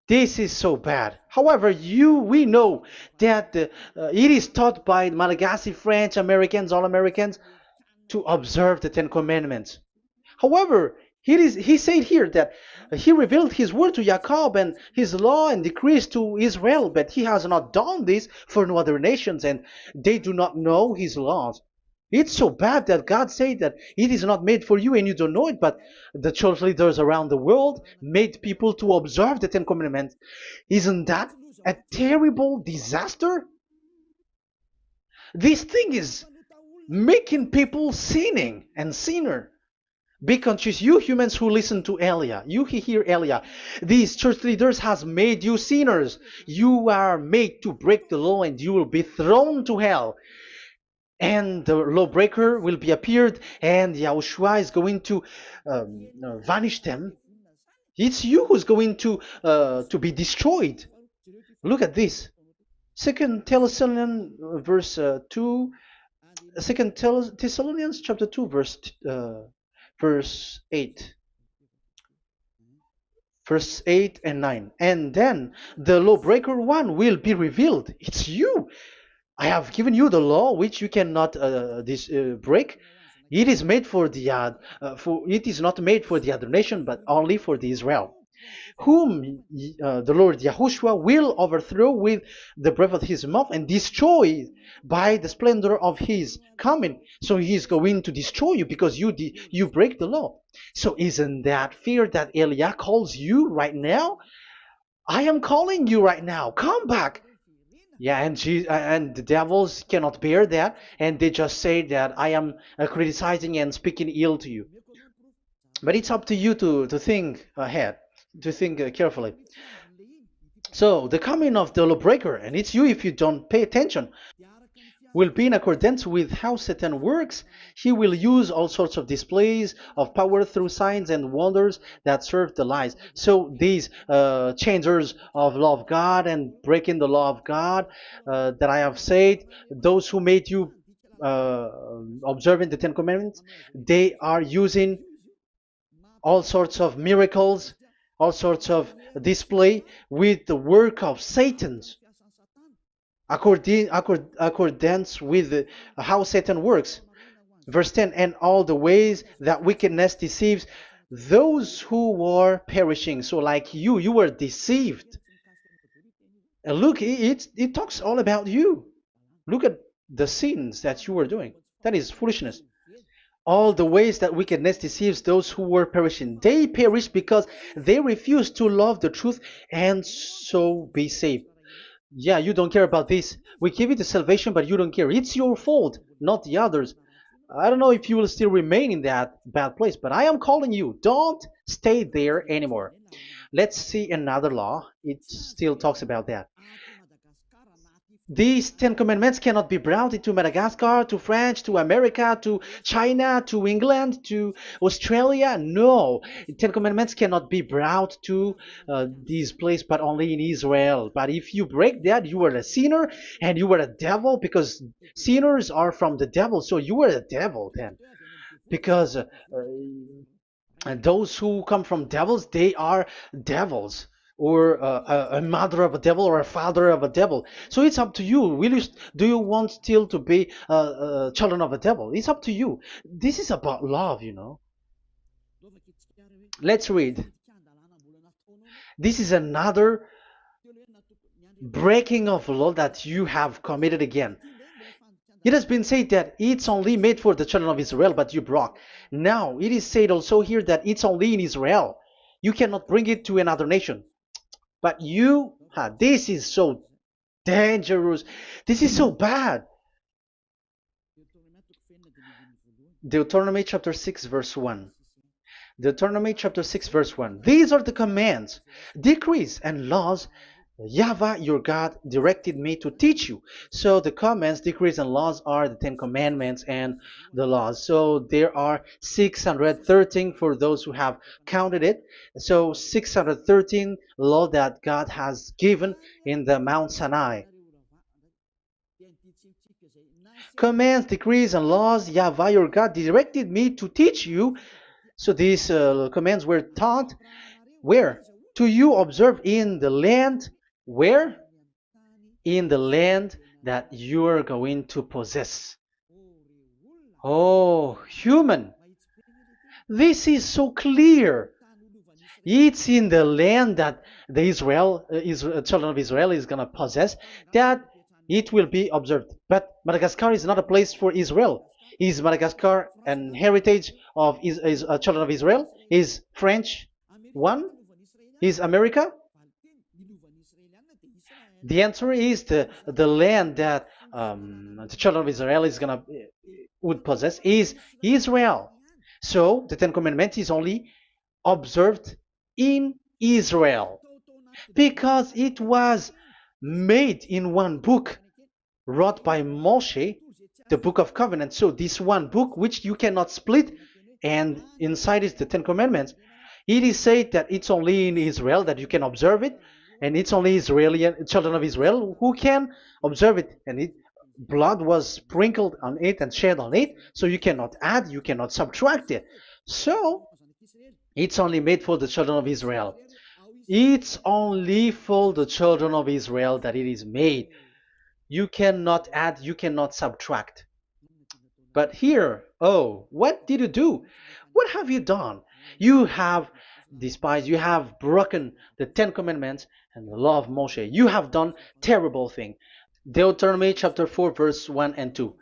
Speaker 1: This is so bad. However, we know that it is taught by Malagasy, French, Americans, all Americans, to observe the Ten Commandments. However, he said here that he revealed his word to Jacob and his law and decrees to Israel, but he has not done this for no other nations, and they do not know his laws. It's so bad that God said that it is not made for you and you don't know it, but the church leaders around the world made people to observe the Ten Commandments. Isn't that a terrible disaster? This thing is making people sinning and sinner. Be conscious, you humans who listen to Elia, you hear Elia, these church leaders has made you sinners. You are made to break the law and you will be thrown to hell. And the lawbreaker will be appeared, and Yahushua is going to vanish them. It's you who's going to be destroyed. Look at this. Second Thessalonians verse 2. Second Thessalonians chapter 2 verse 8. Verse 8 and 9. And then the lawbreaker one will be revealed. It's you. I have given you the law which you cannot break. It is made for the it is not made for the other nation, but only for the Israel, whom the Lord Yahushua will overthrow with the breath of his mouth and destroy by the splendor of his coming. So he is going to destroy you because you break the law. So isn't that fear that Elia calls you right now? I am calling you right now. Come back. Yeah, and the devils cannot bear that, and they just say that I am criticizing and speaking ill to you. But it's up to you to think ahead, to think carefully. So the coming of the lawbreaker, and it's you if you don't pay attention, will be in accordance with how Satan works. He will use all sorts of displays of power through signs and wonders that serve the lies. So these changers of law of God and breaking the law of God that I have said, those who made you observing the Ten Commandments, they are using all sorts of miracles, all sorts of display with the work of Satan's accordance with how Satan works. Verse 10, and all the ways that wickedness deceives those who were perishing. So like you were deceived. And look, it talks all about you. Look at the sins that you were doing. That is foolishness. All the ways that wickedness deceives those who were perishing. They perish because they refuse to love the truth and so be saved. Yeah, you don't care about this. We give you the salvation, but you don't care. It's your fault, not the others. I don't know if you will still remain in that bad place, but I am calling you. Don't stay there anymore. Let's see another law. It still talks about that. These Ten Commandments cannot be brought into Madagascar, to France, to America, to China, to England, to Australia. No, Ten Commandments cannot be brought to these places, but only in Israel. But if you break that, you are a sinner and you are a devil, because sinners are from the devil. So you are a devil then, because and those who come from devils, they are devils, or a mother of a devil, or a father of a devil. So it's up to you. Do you want still to be children of a devil? It's up to you. This is about love, you know. Let's read. This is another breaking of law that you have committed again. It has been said that it's only made for the children of Israel, but you broke. Now, it is said also here that it's only in Israel. You cannot bring it to another nation. But this is so dangerous. This is so bad. Deuteronomy chapter 6, verse 1. Deuteronomy chapter 6, verse 1. These are the commands, decrees, and laws YAHVAH, your God, directed me to teach you. So the commands, decrees, and laws are the Ten Commandments and the laws. So there are 613 for those who have counted it. So 613 law that God has given in the Mount Sinai. Commands, decrees, and laws, YAHVAH, your God, directed me to teach you. So these commands were taught where? To you observe in the land. Where? In the land that you are going to possess. Oh, human. This is so clear. It's in the land that the children of Israel is going to possess, that it will be observed. But Madagascar is not a place for Israel. Is Madagascar an heritage of children of Israel? Is French one? Is America? The answer is the land that the children of Israel would possess is Israel. So the Ten Commandments is only observed in Israel, because it was made in one book wrote by Moshe, the Book of Covenant. So this one book, which you cannot split, and inside is the Ten Commandments. It is said that it's only in Israel that you can observe it, and it's only Israeli children of Israel who can observe it. And blood was sprinkled on it and shed on it, so you cannot add, you cannot subtract it. So it's only made for the children of Israel. It's only for the children of Israel that it is made. You cannot add, you cannot subtract. But here, oh, what did you do? What have you done? You have despised, you have broken the Ten Commandments and the law of Moshe. You have done terrible thing. Deuteronomy chapter 4, verse 1 and 2.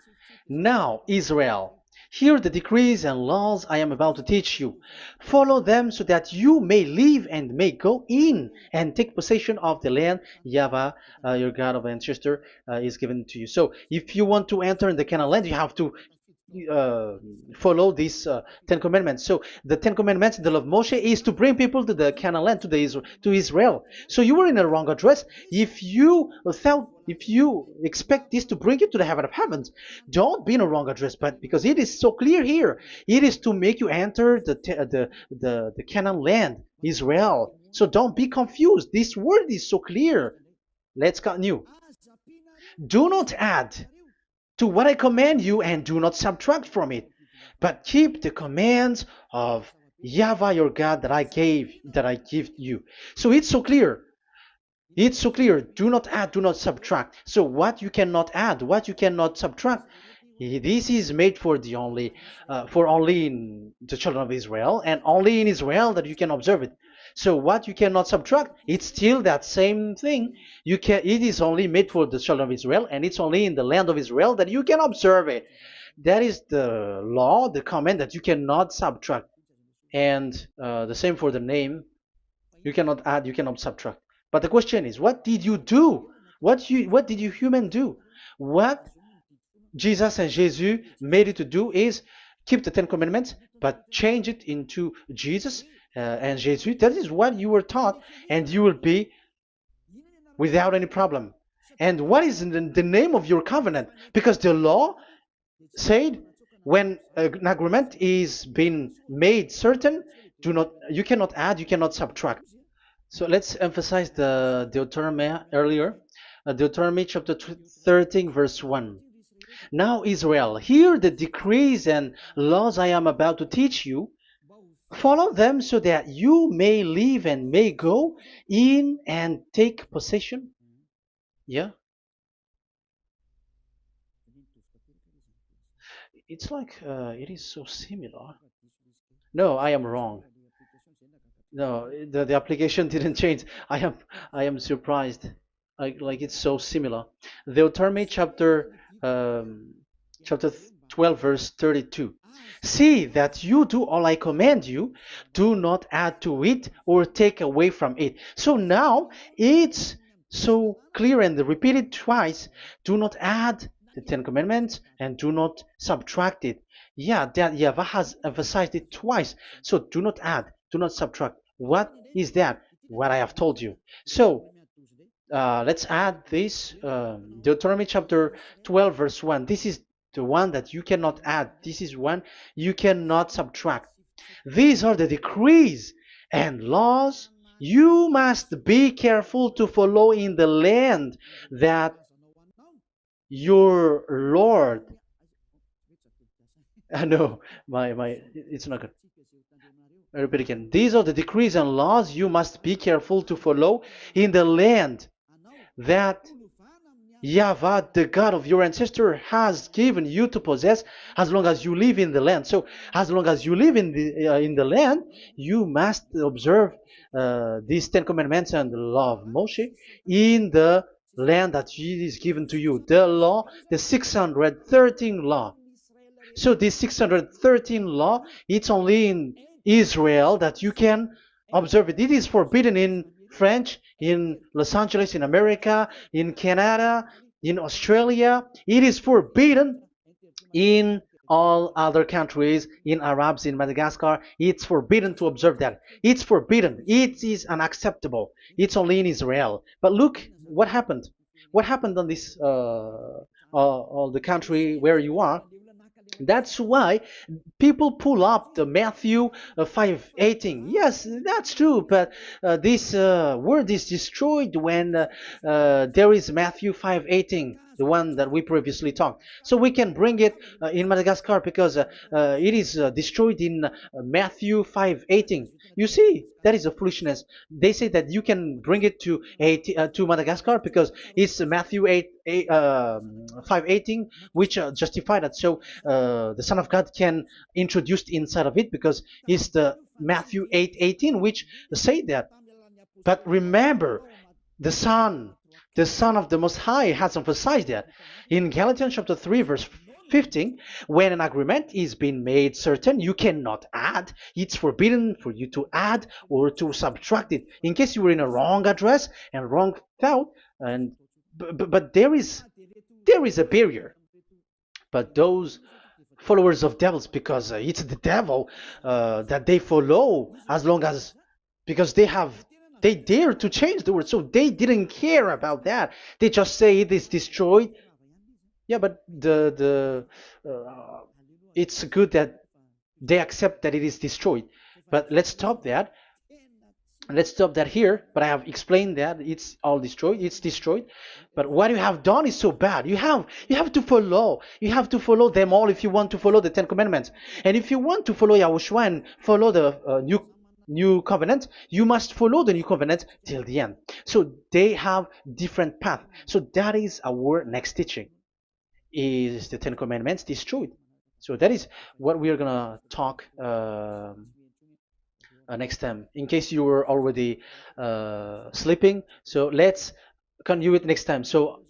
Speaker 1: Now, Israel, hear the decrees and laws I am about to teach you. Follow them so that you may live and may go in and take possession of the land YAHVAH, your God of ancestor, is given to you. So if you want to enter in the Canaan land, you have to follow these Ten Commandments. So the Ten Commandments, the law of Moshe, is to bring people to the Canaan land, to Israel. So you were in a wrong address if you expect this to bring you to the heaven of heavens. Don't be in a wrong address, but because it is so clear here, it is to make you enter the Canaan land, Israel. So don't be confused. This word is so clear. Let's continue. Do not add. to what I command you, and do not subtract from it, but keep the commands of Yahweh your God that I give you. So it's so clear. It's so clear. Do not add, do not subtract. So what you cannot add, what you cannot subtract, this is made for only in the children of Israel, and only in Israel that you can observe it. So what you cannot subtract, it's still that same thing. It is only made for the children of Israel, and it's only in the land of Israel that you can observe it. That is the law, the command that you cannot subtract. And the same for the name. You cannot add, you cannot subtract. But the question is, what did you do? What did you human do? What Jesus and Jesus made you to do is keep the Ten Commandments, but change it into Jesus and Jesus. That is what you were taught, and you will be without any problem. And what is the name of your covenant? Because the law said when an agreement is being made certain, you cannot add, you cannot subtract. So let's emphasize the Deuteronomy earlier. Deuteronomy chapter 13, verse 1. Now, Israel, hear the decrees and laws I am about to teach you. Follow them so that you may live and may go in and take possession. Yeah, it's like it is so similar. No, I am wrong. No, the application didn't change. I am surprised. Like it's so similar. Deuteronomy chapter 12 verse 32. See that you do all I command you, do not add to it or take away from it. So now it's so clear and repeated twice. Do not add the Ten Commandments and do not subtract it. Yeah, that Yahweh has emphasized it twice. So do not add, do not subtract. What is that? What I have told you. So let's add this Deuteronomy chapter 12 verse 1. This is the one that you cannot add. This is one you cannot subtract. These are the decrees and laws you must be careful to follow in the land that your Lord. No, it's not good. I repeat again. These are the decrees and laws you must be careful to follow in the land that Yahweh, the God of your ancestor, has given you to possess as long as you live in the land. So, as long as you live in the land, you must observe these Ten Commandments and the law of Moshe in the land that is given to you. The law, the 613 law. So this 613 law, it's only in Israel that you can observe it. It is forbidden in French, in Los Angeles, in America, in Canada, in Australia. It is forbidden in all other countries, in Arabs, in Madagascar. It's forbidden to observe that. It's forbidden. It is unacceptable. It's only in Israel. But look what happened. What happened on this, all the country where you are? That's why people pull up the Matthew 5:18. Yes, that's true, but this word is destroyed when there is Matthew 5:18, the one that we previously talked. So we can bring it in Madagascar because it is destroyed in Matthew 5:18. You see, that is a foolishness. They say that you can bring it to Madagascar because it's Matthew 5:18, which justify that. So the Son of God can introduce inside of it because it's the Matthew 8:18 which say that. But remember, the Son of the Most High has emphasized that in Galatians chapter 3 verse 15, when an agreement is being made certain, you cannot add. It's forbidden for you to add or to subtract it. In case you were in a wrong address and wrong thought, but there is a barrier. But those followers of devils, because it's the devil that they follow, as long as because they dare to change the word, so they didn't care about that. They just say it is destroyed. Yeah, but it's good that they accept that it is destroyed. But let's stop that. Let's stop that here, but I have explained that it's all destroyed, it's destroyed. But what you have done is so bad. You have to follow, you have to follow them all if you want to follow the Ten Commandments. And if you want to follow Yahushua and follow the new covenant, you must follow the new covenant till the end. So they have different path. So that is our next teaching, is the Ten Commandments destroyed. So that is what we are gonna talk next time, in case you were already sleeping. So let's continue it next time. So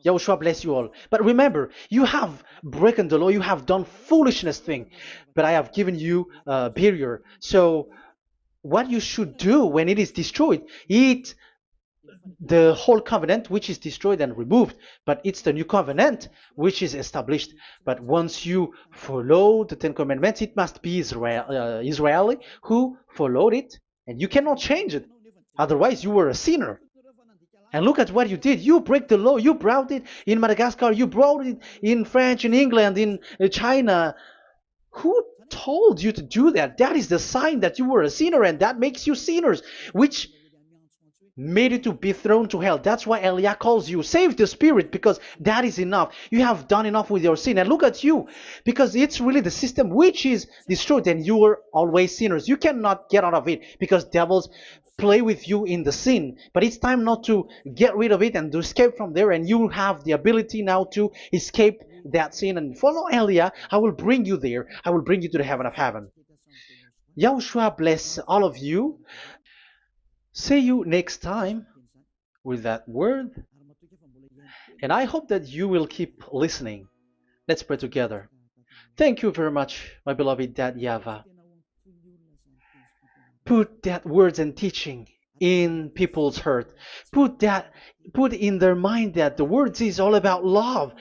Speaker 1: Yahushua bless you all. But remember, you have broken the law, you have done foolishness thing, but I have given you a barrier. So what you should do when it is destroyed, it the whole covenant which is destroyed and removed, but it's the new covenant which is established. But once you follow the Ten Commandments, it must be Israeli who followed it, and you cannot change it. Otherwise, you were a sinner. And look at what you did. You break the law. You brought it in Madagascar. You brought it in France, in England, in China. Who told you to do that? That is the sign that you were a sinner, and that makes you sinners, which made you to be thrown to hell. That's why Elia calls you, save the spirit, because that is enough. You have done enough with your sin. And look at you, because it's really the system which is destroyed, and you were always sinners. You cannot get out of it because devils play with you in the sin. But it's time not to get rid of it and to escape from there, and you have the ability now to escape that sin and follow Elia. I will bring you there. I will bring you to the heaven of heaven. Yahushua bless all of you. See you next time with that word. And I hope that you will keep listening. Let's pray together. Thank you very much, my beloved Dad Yahvah. Put that words and teaching in people's heart. Put in their mind that the words is all about love.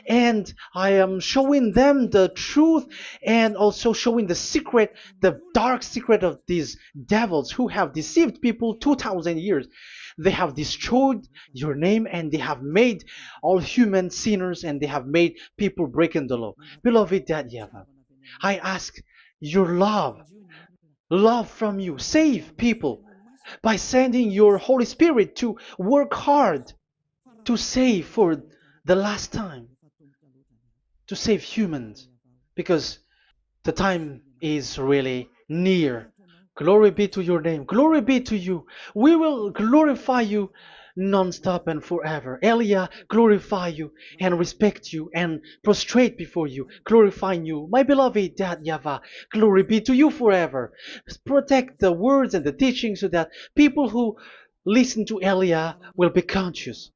Speaker 1: And I am showing them the truth, and also showing the secret, the dark secret of these devils who have deceived people 2,000 years. They have destroyed your name, and they have made all human sinners, and they have made people breaking the law. Beloved Dad Yahvah, I ask your love from you. Save people by sending your Holy Spirit to work hard to save for the last time, to save humans, because the time is really near. Glory be to your name. Glory be to you. We will glorify you non-stop and forever. Elia, glorify you and respect you and prostrate before you, glorifying you. My beloved Dad Yahvah, glory be to you forever. Protect the words and the teachings so that people who listen to Elia will be conscious.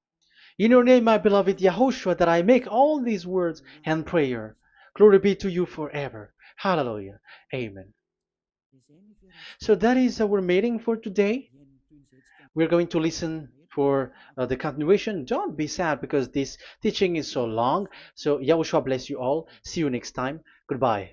Speaker 1: In your name, my beloved YAHOSHUAH, that I make all these words and prayer. Glory be to you forever. Hallelujah. Amen. So that is our meeting for today. We're going to listen for the continuation. Don't be sad because this teaching is so long. So Yahushua bless you all. See you next time. Goodbye.